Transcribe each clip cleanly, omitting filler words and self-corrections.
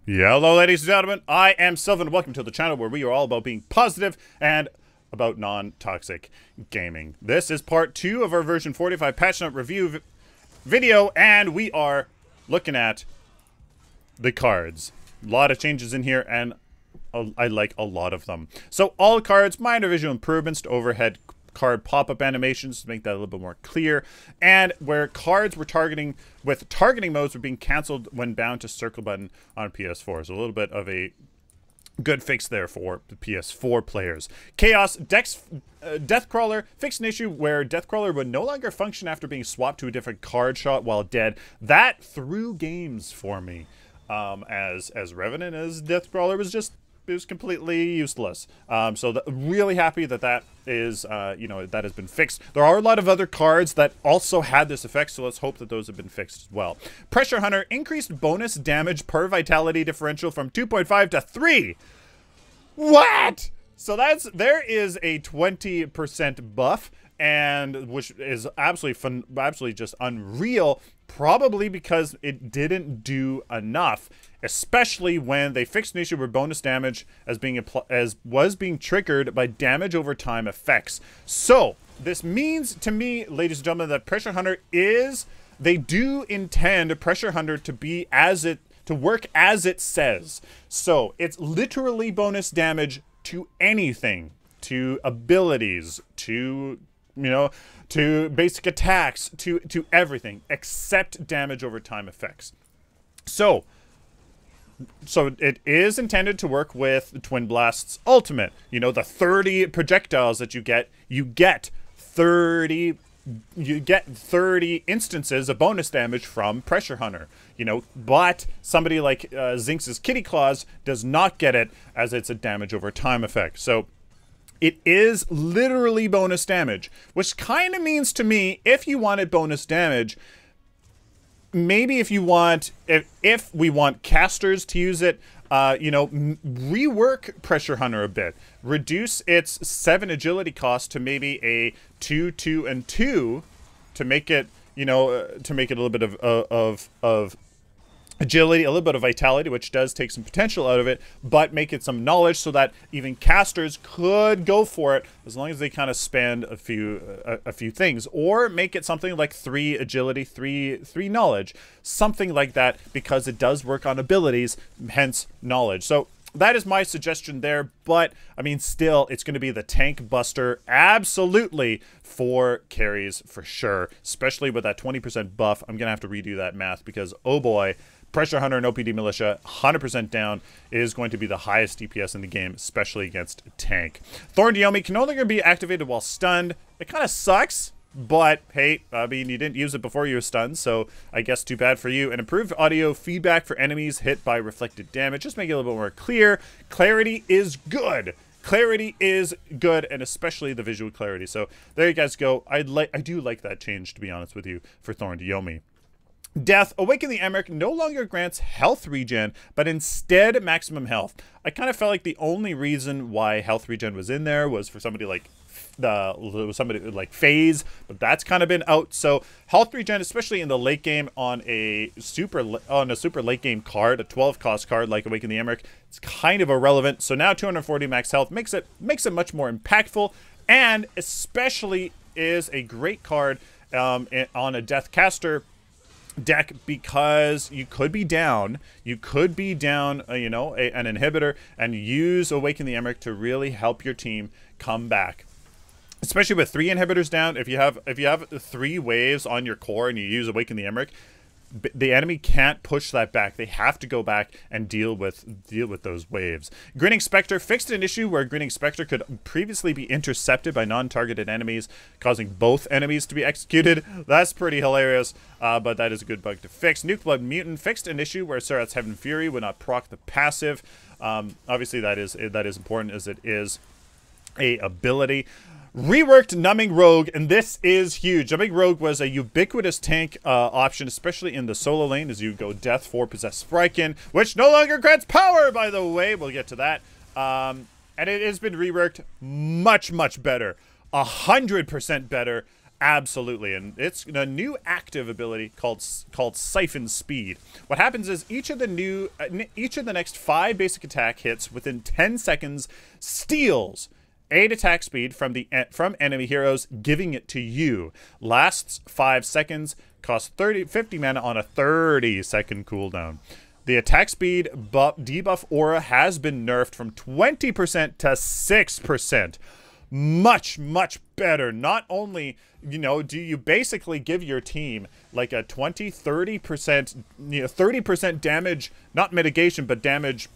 Hello, ladies and gentlemen. I am Sylphin. Welcome to the channel where we are all about being positive and about non-toxic gaming. This is part 2 of our version 45 patch note review video, and we are looking at the cards. A lot of changes in here, and I like a lot of them. So all cards, minor visual improvements to overhead card pop-up animations to make that a little bit more clear, and where cards were targeting modes were being cancelled when bound to circle button on PS4. So a little bit of a good fix there for the PS4 players. Chaos Deathcrawler fixed an issue where Deathcrawler would no longer function after being swapped to a different card shot while dead. That threw games for me, as Revenant as Deathcrawler was completely useless. So really happy that is, that has been fixed. There are a lot of other cards that also had this effect, so let's hope that those have been fixed as well. Pressure Hunter increased bonus damage per vitality differential from 2.5 to 3. What? So there is a 20% buff, and which is absolutely just unreal, probably because it didn't do enough, especially when they fixed an issue where bonus damage was being triggered by damage over time effects. So this means to me, ladies and gentlemen, that Pressure Hunter they do intend Pressure Hunter to work as it says. So it's literally bonus damage to anything, to abilities, to basic attacks, to everything except damage over time effects. So it is intended to work with Twin Blast's ultimate. You know, the 30 projectiles that you get 30 instances of bonus damage from Pressure Hunter. But somebody like Zinx's Kitty Claws does not get it, as it's a damage over time effect. So it is literally bonus damage, which kind of means to me, if you wanted bonus damage, maybe if we want casters to use it, rework Pressure Hunter a bit. Reduce its 7 agility cost to maybe a 2, 2, and 2 to make it, a little bit of agility, a little bit of vitality, which does take some potential out of it, but make it some knowledge so that even casters could go for it as long as they kind of spend a few things, or make it something like 3 agility, 3 knowledge, something like that, because it does work on abilities, hence knowledge. So that is my suggestion there, but I mean, still, it's going to be the tank buster, absolutely, for carries for sure, especially with that 20% buff. I'm going to have to redo that math because, oh boy, Pressure Hunter and OPD Militia, 100% down, is going to be the highest DPS in the game, especially against tank. Thorn Diomi can no longer be activated while stunned. It kind of sucks, but hey, I mean, you didn't use it before you were stunned, so I guess too bad for you. And improved audio feedback for enemies hit by reflected damage. Just make it a little bit more clear. Clarity is good. Clarity is good, and especially the visual clarity. So there you guys go. I do like that change, to be honest with you, for Thorn Diomi. Death, Awaken the Emmerich no longer grants health regen, but instead maximum health. I kind of felt like the only reason why health regen was in there was for somebody like Phase, but that's kind of been out. So health regen, especially in the late game on a super late game card, a 12 cost card like Awaken the Emmerich, it's kind of irrelevant. So now 240 max health makes it much more impactful, and especially is a great card on a Death caster deck, because you could be down an inhibitor, and use Awaken the Emmerich to really help your team come back, especially with 3 inhibitors down. If you have 3 waves on your core and you use Awaken the Emmerich, the enemy can't push that back. They have to go back and deal with those waves. Grinning Spectre fixed an issue where Grinning Spectre could previously be intercepted by non-targeted enemies, causing both enemies to be executed. That's pretty hilarious, but that is a good bug to fix. Nuke Blood Mutant fixed an issue where Sarat's Heaven Fury would not proc the passive. Obviously that is important, as it is a ability. Reworked Numbing Rogue, and this is huge. Numbing Rogue was a ubiquitous tank option, especially in the solo lane, as you go Death for Possessed Sprykin, which no longer grants power, by the way. We'll get to that. And it has been reworked much, much better. 100% better. Absolutely, and it's a new active ability called Sylphin Speed. What happens is each of the next 5 basic attack hits within 10 seconds steals 8 attack speed from enemy heroes, giving it to you. Lasts 5 seconds, costs 50 mana on a 30-second cooldown. The attack speed debuff aura has been nerfed from 20% to 6%. Much, much better. Not only, you know, do you basically give your team like a 30%, you know, 30% damage, not mitigation, but damage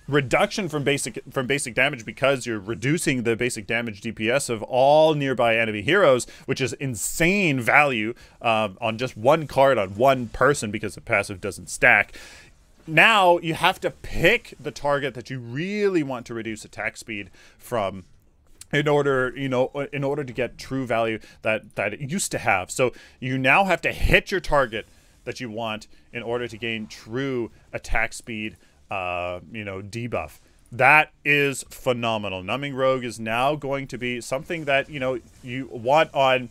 reduction from basic damage, because you're reducing the basic damage DPS of all nearby enemy heroes, which is insane value on just one card on one person because the passive doesn't stack. Now you have to pick the target that you really want to reduce attack speed from in order to get true value that it used to have. So you now have to hit your target that you want in order to gain true attack speed, debuff. That is phenomenal. Numbing Rogue is now going to be something that, you know, you want on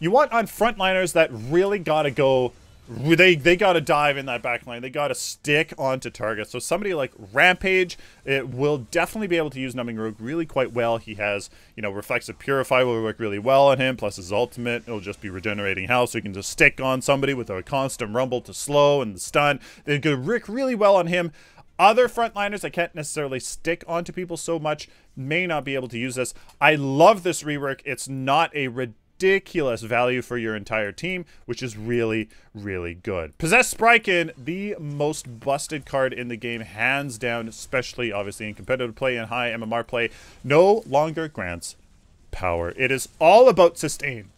frontliners that really gotta go. They got to dive in that back line. They got to stick onto target. So somebody like Rampage, it will definitely be able to use Numbing Rogue really quite well. He has, you know, Reflexive Purify will work really well on him. Plus his ultimate, it'll just be regenerating health. So you can just stick on somebody with a constant rumble to slow and the stun. They're going to work really well on him. Other frontliners that can't necessarily stick onto people so much may not be able to use this. I love this rework. It's not a ridiculous value for your entire team, which is really, really good. Possessed Sprykin, the most busted card in the game, hands down, especially obviously in competitive play and high MMR play, no longer grants power. It is all about sustain,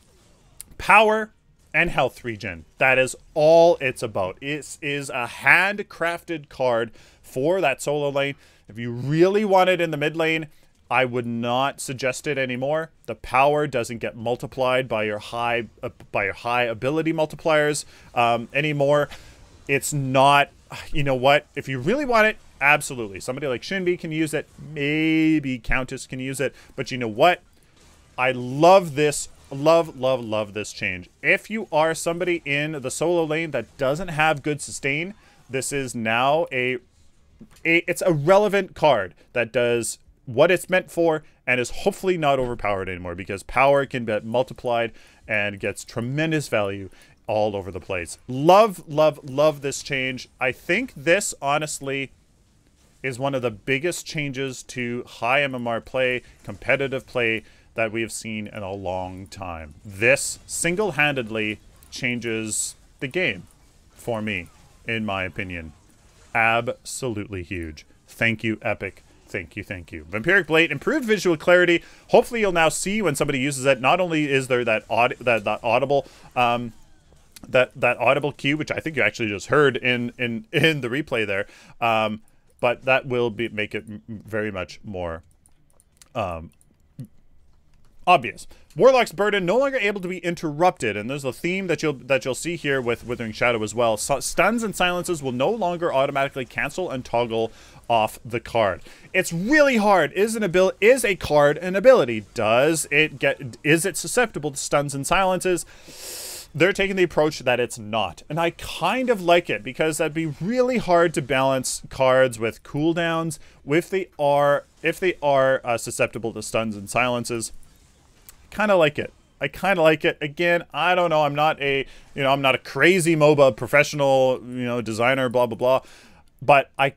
power, and health regen. That is all it's about. It is a handcrafted card for that solo lane. If you really want it in the mid lane, I would not suggest it anymore. The power doesn't get multiplied by your high ability multipliers anymore. It's not, you know what? If you really want it, absolutely. Somebody like Shinbi can use it. Maybe Countess can use it. But you know what? I love this. Love this change. If you are somebody in the solo lane that doesn't have good sustain, this is now it's a relevant card that does what it's meant for and is hopefully not overpowered anymore, because power can be multiplied and gets tremendous value all over the place. Love this change. I think this honestly is one of the biggest changes to high MMR play, competitive play, that we have seen in a long time. This single-handedly changes the game for me, in my opinion. Absolutely huge. Thank you, Epic. Thank you, thank you. Vampiric Blade, improved visual clarity. Hopefully you'll now see when somebody uses it. Not only is there that audible cue, which I think you actually just heard in the replay there, but that will make it very much more obvious. Warlock's Burden, no longer able to be interrupted, and there's a theme that you'll see here with Withering Shadow as well. Stuns and silences will no longer automatically cancel and toggle off the card. It's really hard. Is a card an ability? Is it susceptible to stuns and silences? They're taking the approach that it's not, and I kind of like it, because that'd be really hard to balance cards with cooldowns if they are susceptible to stuns and silences. Kind of like it. I kind of like it. Again, I don't know. I'm not a crazy MOBA professional, designer, blah blah blah. But I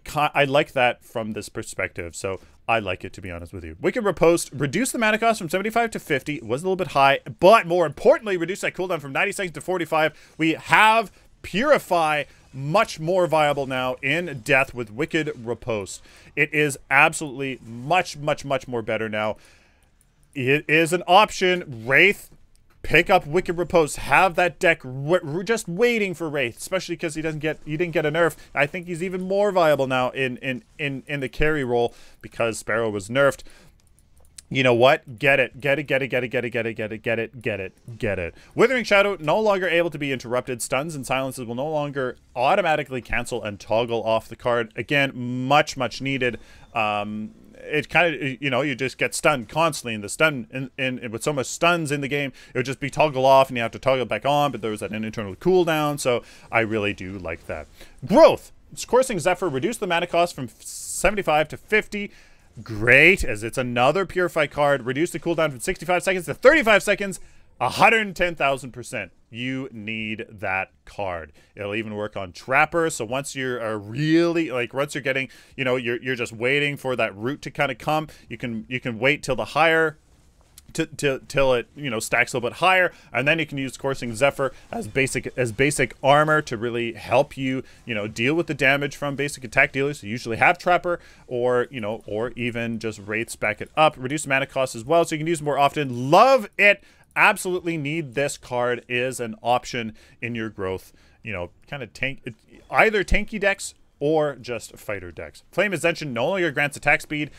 like that from this perspective. So I like it, to be honest with you. Wicked Riposte, reduce the mana cost from 75 to 50. It was a little bit high, but more importantly, reduce that cooldown from 90 seconds to 45. We have Purify, much more viable now in Death with Wicked Riposte. It is absolutely much more better now. It is an option. Wraith, pick up Wicked Riposte. Have that deck just waiting for Wraith, especially because he didn't get a nerf. I think he's even more viable now in the carry role because Sparrow was nerfed. You know what? Get it. Withering Shadow, no longer able to be interrupted. Stuns and silences will no longer automatically cancel and toggle off the card. Again, much needed. it kind of, you know, you just get stunned constantly, and the stun in with so much stuns in the game, it would just be toggle off and you have to toggle it back on, but there was an internal cooldown, so I really do like that. Growth. Coursing Zephyr reduced the mana cost from 75 to 50. Great, as it's another Purify card. Reduced the cooldown from 65 seconds to 35 seconds. 110,000%. You need that card. It'll even work on Trapper. So once you're really, like, once you're getting, you know, you're just waiting for that root to kind of come, you can wait till the higher, till it, you know, stacks a little bit higher, and then you can use Coursing Zephyr as basic armor to really help you, you know, deal with the damage from basic attack dealers who usually have Trapper, or, you know, or even just Wraiths back it up. Reduce mana cost as well, so you can use more often. Love it. Absolutely need this card. Is an option in your growth, you know, kind of either tanky decks or just fighter decks. Flame Ascension no longer grants attack speed.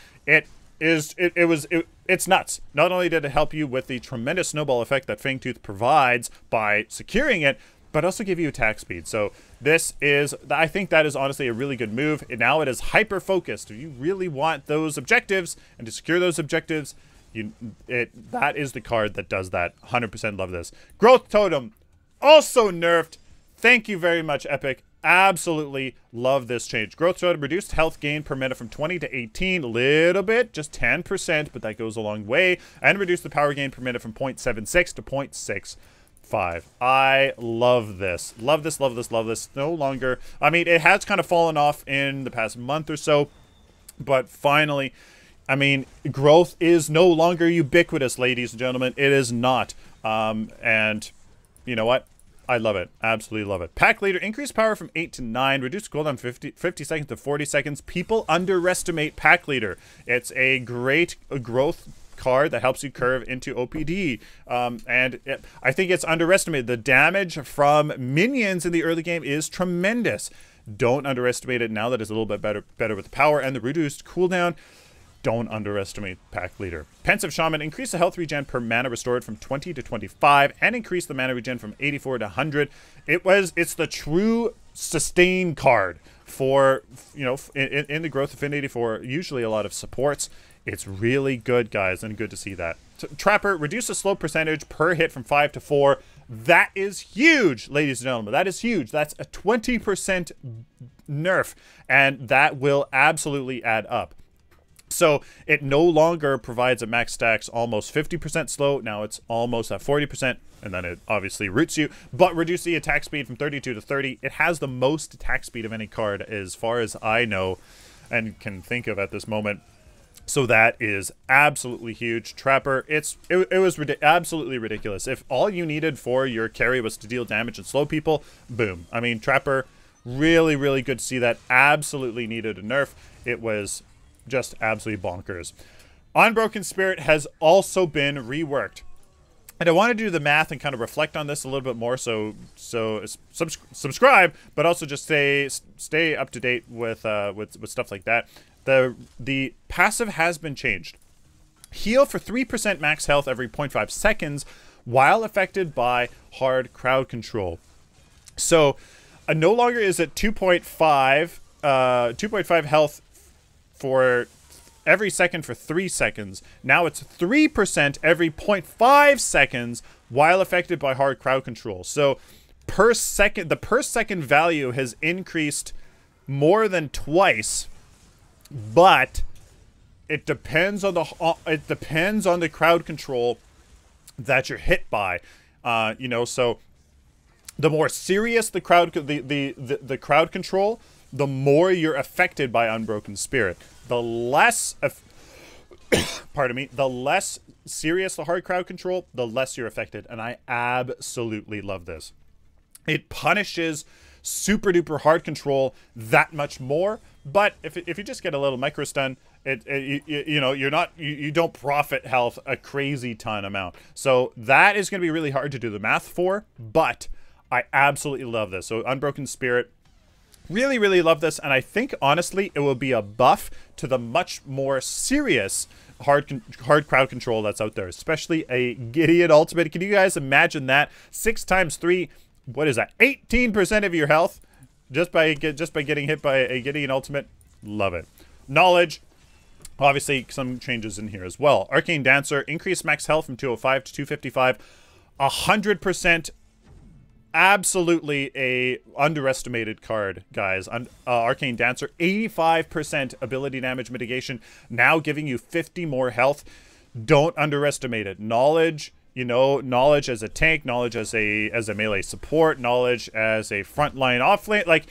It's nuts. Not only did it help you with the tremendous snowball effect that Fangtooth provides by securing it, but also give you attack speed. So this is, I think that is honestly a really good move. And now it is hyper focused. If you really want those objectives and to secure those objectives, that is the card that does that. 100% love this. Growth Totem, also nerfed. Thank you very much, Epic. Absolutely love this change. Growth Totem reduced health gain per minute from 20 to 18, a little bit, just 10%, but that goes a long way. And reduced the power gain per minute from 0.76 to 0.65. I love this. Love this, love this, love this. No longer, I mean, it has kind of fallen off in the past month or so, but finally, I mean, growth is no longer ubiquitous, ladies and gentlemen. It is not. And you know what? I love it. Absolutely love it. Pack Leader, increased power from 8 to 9, reduced cooldown 50 seconds to 40 seconds. People underestimate Pack Leader. It's a great growth card that helps you curve into OPD. I think it's underestimated. The damage from minions in the early game is tremendous. Don't underestimate it now that it's a little bit better with the power and the reduced cooldown. Don't underestimate Pack Leader. Pensive Shaman, increase the health regen per mana restored from 20 to 25 and increase the mana regen from 84 to 100. It's the true sustain card for, you know, in the growth affinity for usually a lot of supports. It's really good, guys, and good to see that. Trapper, reduce the slow percentage per hit from 5 to 4. That is huge, ladies and gentlemen. That is huge. That's a 20% nerf, and that will absolutely add up. So it no longer provides a max stacks almost 50% slow. Now it's almost at 40%, and then it obviously roots you. But reduce the attack speed from 32 to 30. It has the most attack speed of any card as far as I know and can think of at this moment. So that is absolutely huge. Trapper, it was absolutely ridiculous. If all you needed for your carry was to deal damage and slow people, boom. I mean, Trapper, really, really good to see that. Absolutely needed a nerf. It was just absolutely bonkers. Unbroken Spirit has also been reworked, and I want to do the math and kind of reflect on this a little bit more. So subscribe, but also just stay up to date with stuff like that. The passive has been changed. Heal for 3% max health every 0.5 seconds while affected by hard crowd control. So no longer is it 2.5 health for every second for 3 seconds. Now it's 3% every 0.5 seconds while affected by hard crowd control. So per second, the per second value has increased more than twice, but it depends on the crowd control that you're hit by. You know, so the more serious the crowd crowd control, the more you're affected by Unbroken Spirit. The less, pardon me, the less serious the hard crowd control, the less you're affected. And I absolutely love this. It punishes super duper hard control that much more. But if you just get a little micro stun, you know, you don't profit health a crazy ton amount. So that is going to be really hard to do the math for. But I absolutely love this. So Unbroken Spirit. Really, really love this, and I think, honestly, it will be a buff to the much more serious hard crowd control that's out there, especially a Gideon ultimate. Can you guys imagine that? 6 times 3, what is that? 18% of your health just by getting hit by a Gideon ultimate. Love it. Knowledge. Obviously, some changes in here as well. Arcane Dancer, increased max health from 205 to 255. 100% absolutely a underestimated card, guys. Arcane Dancer, 85% ability damage mitigation, now giving you 50 more health. Don't underestimate it. Knowledge, you know, knowledge as a tank, knowledge as a melee support, knowledge as a frontline offlane, like,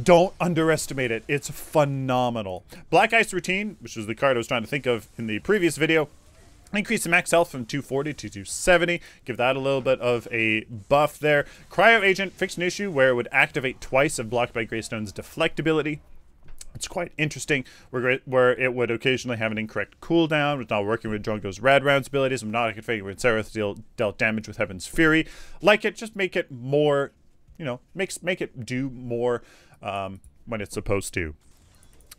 don't underestimate it. It's phenomenal. Black Ice Routine, which was the card I was trying to think of in the previous video, increase the max health from 240 to 270. Give that a little bit of a buff there. Cryo Agent fixed an issue where it would activate twice if blocked by Greystone's deflect ability. It's quite interesting, where it would occasionally have an incorrect cooldown. It's not working with Drungo's Rad Rounds abilities. I'm not configuring when Seraph dealt damage with Heaven's Fury. Like it, just make it more, you know, make it do more when it's supposed to.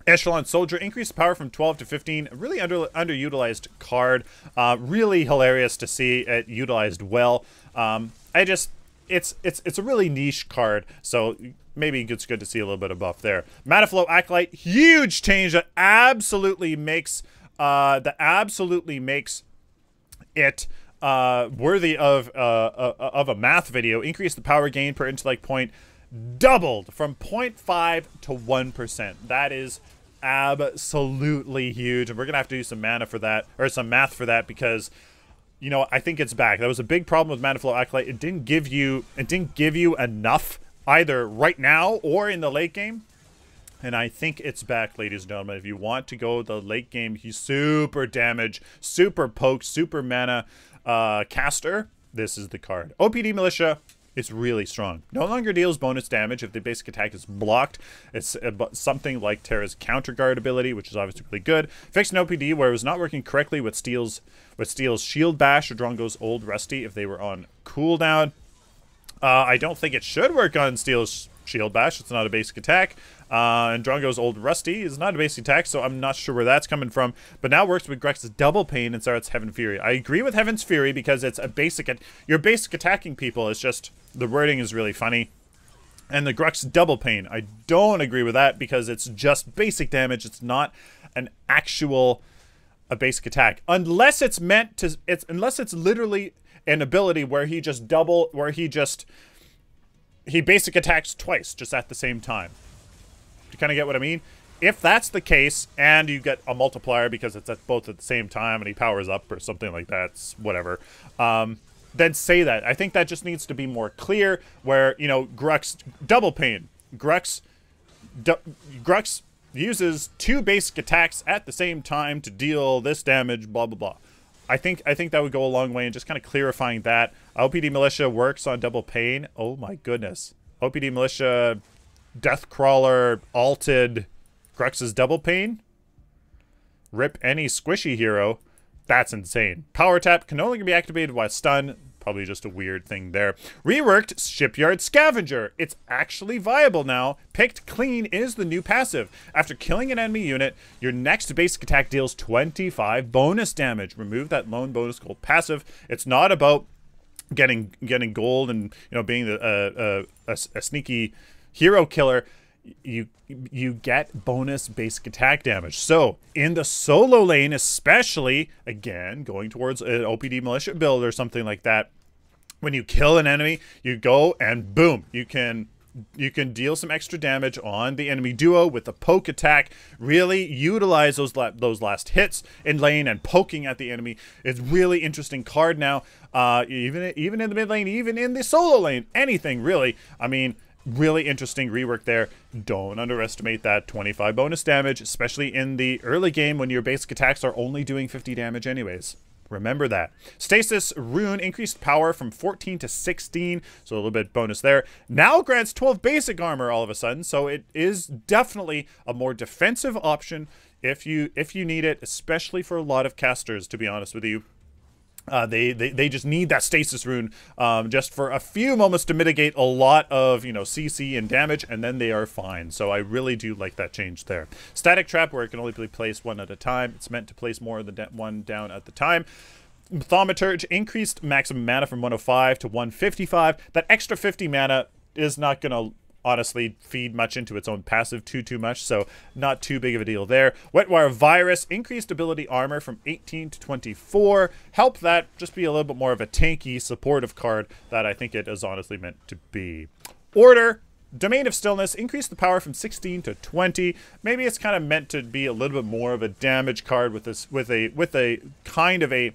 Echelon Soldier, increased power from 12 to 15. A really underutilized card. Really hilarious to see it utilized well. It's a really niche card, so maybe it's good to see a little bit of buff there. Mataflow Acolyte, huge change that absolutely makes it worthy of a math video. Increase the power gain per intellect point, doubled from 0.5 to 1%. That is absolutely huge, and we're gonna have to do some mana for that, or some math for that, because, you know, I think it's back. That was a big problem with Mataflow Acolyte. It didn't give you enough either right now or in the late game. And I think it's back, ladies and gentlemen. If you want to go the late game, he's super damage, super poke, super mana caster, this is the card. OPD Militia is really strong. No longer deals bonus damage if the basic attack is blocked. It's something like Terra's counter guard ability, which is obviously really good. Fixed an OPD where it was not working correctly with Steel's Shield Bash or Drongo's Old Rusty if they were on cooldown. I don't think it should work on Steel's Shield Bash. It's not a basic attack. And Drongo's Old Rusty is not a basic attack, so I'm not sure where that's coming from. But now works with Grex's Double Pain and starts Heaven Fury. I agree with Heaven's Fury because it's a basic... You're basic attacking people. It's just... The wording is really funny. And the Grux Double Pain, I don't agree with that because it's just basic damage. It's not an actual... a basic attack. Unless it's meant to... Unless it's literally an ability where he just double... Where he basic attacks twice, just at the same time. Do you kind of get what I mean? If that's the case, and you get a multiplier because it's at both at the same time and he powers up or something like that, it's whatever, then say that. I think that just needs to be more clear, where, you know, Grux Double Pain. Grux uses 2 basic attacks at the same time to deal this damage, blah, blah, blah. I think that would go a long way in just kind of clarifying that. OPD Militia works on Double Pain. Oh my goodness. OPD Militia, Deathcrawler, alted Grux's Double Pain. Rip any squishy hero. That's insane. Power Tap can no longer be activated while stun. Probably just a weird thing there. Reworked Shipyard Scavenger. It's actually viable now. Picked Clean is the new passive. After killing an enemy unit, your next basic attack deals 25 bonus damage. Remove that lone bonus gold passive. It's not about getting gold and, you know, being a sneaky hero killer. You get bonus basic attack damage. So in the solo lane, especially, again, going towards an OPD Militia build or something like that, when you kill an enemy, you go and boom, you can deal some extra damage on the enemy duo with the poke attack. Really utilize those last hits in lane and poking at the enemy. It's really interesting card now. Even in the mid lane, even in the solo lane, anything really. I mean, really interesting rework there. Don't underestimate that 25 bonus damage, especially in the early game when your basic attacks are only doing 50 damage anyways. Remember that. Stasis Rune increased power from 14 to 16, so a little bit bonus there. Now grants 12 basic armor all of a sudden, so it is definitely a more defensive option if you need it, especially for a lot of casters, to be honest with you. They just need that Stasis Rune just for a few moments to mitigate a lot of, you know, CC and damage, and then they are fine. So I really do like that change there. Static Trap, where it can only be placed 1 at a time. It's meant to place more than 1 down at the time. Thaumaturge increased maximum mana from 105 to 155. That extra 50 mana is not going to honestly feed much into its own passive too much, so not too big of a deal there. Wetwire Virus, increased ability armor from 18 to 24. Help that just be a little bit more of a tanky, supportive card that I think it is honestly meant to be. Order, Domain of Stillness, increase the power from 16 to 20. Maybe it's kind of meant to be a little bit more of a damage card with this, with a kind of a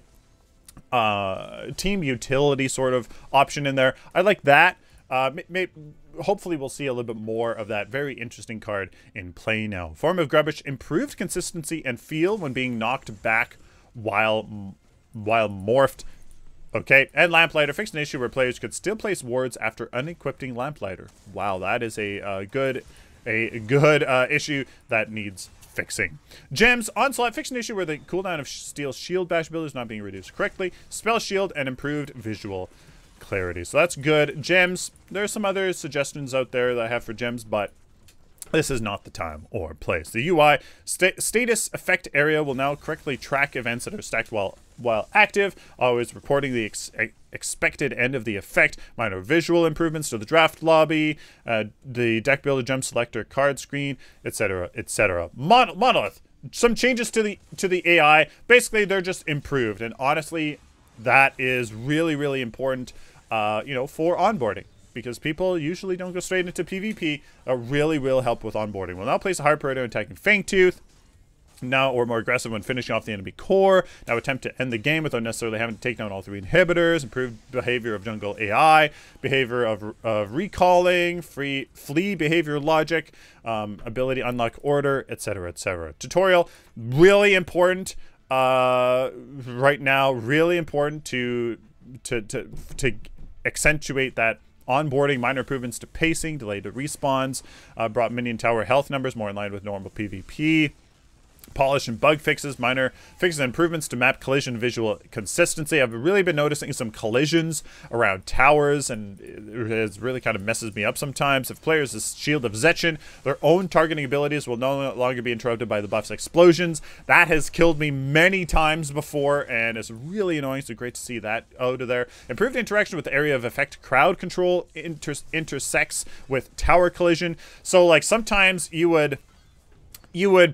team utility sort of option in there. I like that. Hopefully we'll see a little bit more of that very interesting card in play now. Form of Grubbish, improved consistency and feel when being knocked back while morphed. Okay, and Lamplighter, fixed an issue where players could still place wards after unequipping Lamplighter. Wow, that is a good issue that needs fixing. Gems, Onslaught, fixed an issue where the cooldown of Steel's shield bash ability is not being reduced correctly. Spell shield and improved visual clarity. So that's good. Gems, there's some other suggestions out there that I have for gems, but this is not the time or place. The UI status effect area will now correctly track events that are stacked while active, always reporting the expected end of the effect. Minor visual improvements to the draft lobby, the deck builder gem selector card screen, etc., etc. Monolith, some changes to the AI. Basically, they're just improved, and honestly, that is really important, you know, for onboarding. Because people usually don't go straight into PvP, really will help with onboarding. We'll now place a hard priority on attacking Fangtooth, now or more aggressive when finishing off the enemy core. Now attempt to end the game without necessarily having to take down all 3 inhibitors. Improved behavior of jungle AI, behavior of recalling, flee behavior logic, ability unlock order, etc., etc. Tutorial, really important right now. Really important to accentuate that. Onboarding, minor improvements to pacing, delayed to respawns, brought minion tower health numbers more in line with normal PvP. Polish and bug fixes, minor fixes and improvements to map collision visual consistency. I've really been noticing some collisions around towers, and it really kind of messes me up sometimes. If players use Shield of Zetchin, their own targeting abilities will no longer be interrupted by the buff's explosions. That has killed me many times before, and it's really annoying, so great to see that out of there. Improved interaction with the area of effect crowd control intersects with tower collision. So, like, sometimes you would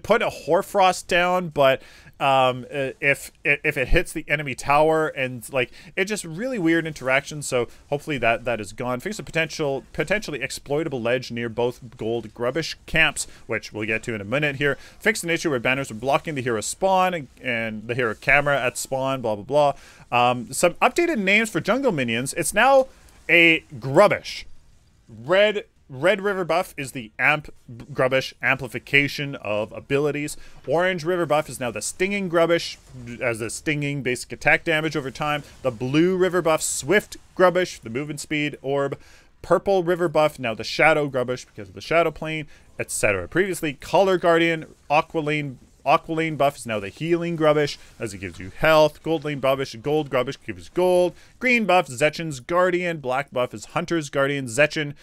put a Hoarfrost down, but if it hits the enemy tower, and like, it's just really weird interaction. So hopefully that is gone. Fix a potentially exploitable ledge near both gold Grubbish camps, which we'll get to in a minute here. Fix an issue where banners are blocking the hero spawn and the hero camera at spawn, blah blah blah. Some updated names for jungle minions. It's now a Grubbish. Red River buff is the Grubbish amplification of abilities. Orange River buff is now the Stinging Grubbish, as a stinging basic attack damage over time. The Blue River buff, Swift Grubbish, the movement speed orb. Purple River buff, now the Shadow Grubbish because of the Shadow Plane, etc. Previously, Color Guardian, Aqualine buff is now the Healing Grubbish, as it gives you health. Gold Lane Grubbish, Gold Grubbish gives gold. Green buff, Zetchin's Guardian. Black buff is Hunter's Guardian. Zetchin,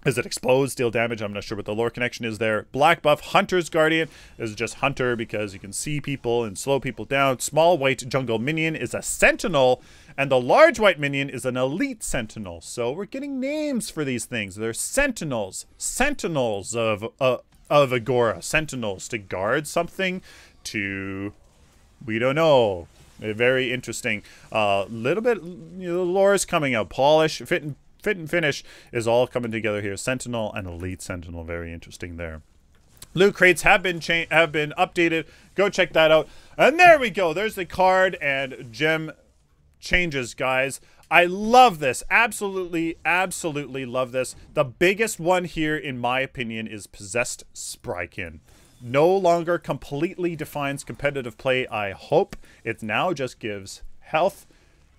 as it explodes, deal damage. I'm not sure what the lore connection is there. Black buff, Hunter's Guardian, is just Hunter because you can see people and slow people down. Small white jungle minion is a Sentinel, and the large white minion is an elite Sentinel. So we're getting names for these things. They're Sentinels. Sentinels of Agora. Sentinels to guard something, to, we don't know. Very interesting. Little bit, you know, the lore is coming out. Polish, fit and finish is all coming together here. Sentinel and elite Sentinel, very interesting there. Loot crates have been updated. Go check that out. And there we go. There's the card and gem changes, guys. I love this. Absolutely love this. The biggest one here, in my opinion, is Possessed Sprykin. No longer completely defines competitive play, I hope. It now just gives health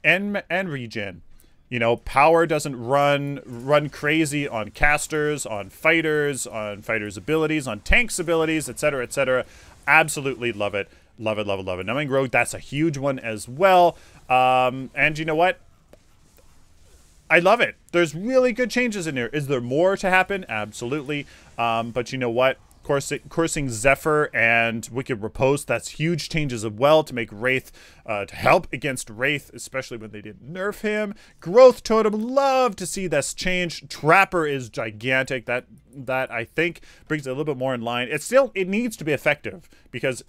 and regen. You know, power doesn't run crazy on casters, on fighters' abilities, on tanks' abilities, etc., etc. Absolutely love it. Love it. Numbing Rogue, that's a huge one as well. And you know what? I love it. There's really good changes in here. Is there more to happen? Absolutely. But you know what? coursing Zephyr and Wicked Repose. That's huge changes as well to make Wraith, to help against Wraith, especially when they didn't nerf him. Growth Totem, love to see this change. Trapper is gigantic. That I think brings it a little bit more in line. It needs to be effective because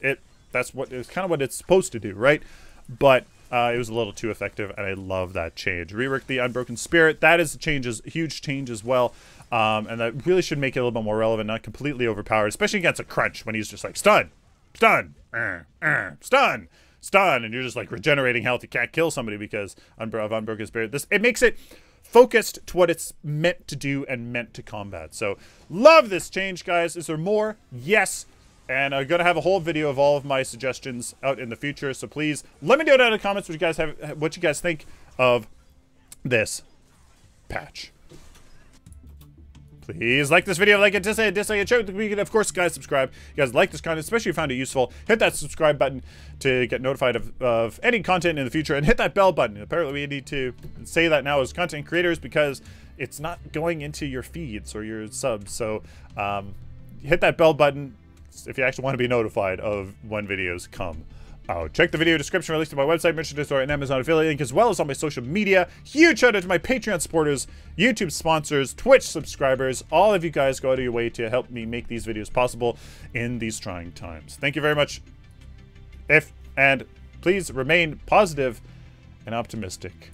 that's kind of what it's supposed to do, right? But it was a little too effective, and I love that change. Rework the Unbroken Spirit. That is a huge change as well. And that really should make it a little bit more relevant, not completely overpowered, especially against a Crunch when he's just like, stun, stun, stun, stun, and you're just like regenerating health. You can't kill somebody because of Unbroken Spirit. It makes it focused to what it's meant to do and meant to combat. So, love this change, guys. Is there more? Yes. And I'm going to have a whole video of all of my suggestions out in the future. So please let me know down in the comments what you guys think of this patch. Please like this video, like it, dislike it, share it. You can, of course, guys, subscribe. You guys like this content, especially if you found it useful. Hit that subscribe button to get notified of any content in the future, and hit that bell button. Apparently, we need to say that now as content creators because it's not going into your feeds or your subs. So hit that bell button if you actually want to be notified of when videos come out. Check the video description released to my website, merchandise store, and Amazon affiliate link, as well as on my social media. Huge shout out to my Patreon supporters, YouTube sponsors, Twitch subscribers. All of you guys go out of your way to help me make these videos possible in these trying times. Thank you very much. And please remain positive and optimistic.